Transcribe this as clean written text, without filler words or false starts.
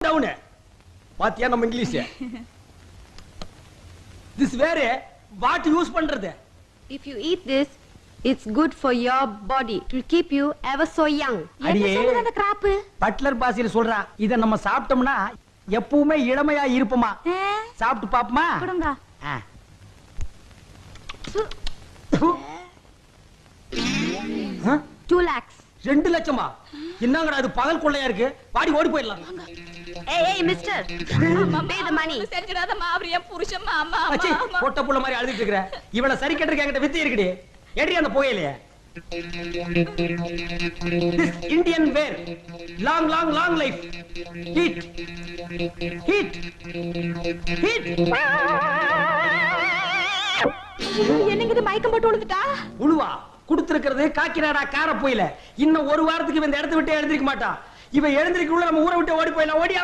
Down பாத்தியா நம்ம English this வேற வாட் யூஸ் பண்றது If you eat this, it's good for your body. It will keep you ever so young. அடியே. என்ன சொல்லுது அந்த கிராப்? பட்லர் பாசில சொல்றா இத நம்ம சாப்பிட்டோம்னா எப்பவுமே இளமையா இருப்போமா சாப்பிட்டு பாப்போமா கொடுங்க. ஆ. 2 lakhs. 2 லட்சமா என்னங்கடா இது பகல் கொள்ளையா இருக்கு பாடி ஓடி போயிடலாம் Hey, mister. Pay the money. செஞ்சிடாதம்மா அவர் என் புருஷன் மாமா அச்சி பொட்ட புள்ள மாதிரி அழுதுட்டு இருக்கற இவள சரி கட்டறதுக்கு என்கிட்ட வித்தி இருக்குடி ஏடி அந்த புகையிலையே இந்தியன் வேர் long long long life heat heat heat என்னங்க இது மயக்கம் போட்டு விழுந்துட்டா? உழுவா குடுத்திருக்கிறது காக்கிநாடா கார போயில இன்னும் ஒரு வாரத்துக்கு இந்த இடத்தை விட்டு எழுந்திருக்க மாட்டா இவ எழுந்திருக்குள்ள நம்ம ஊரை விட்டு ஓடி போயிடலாம் ஓடியா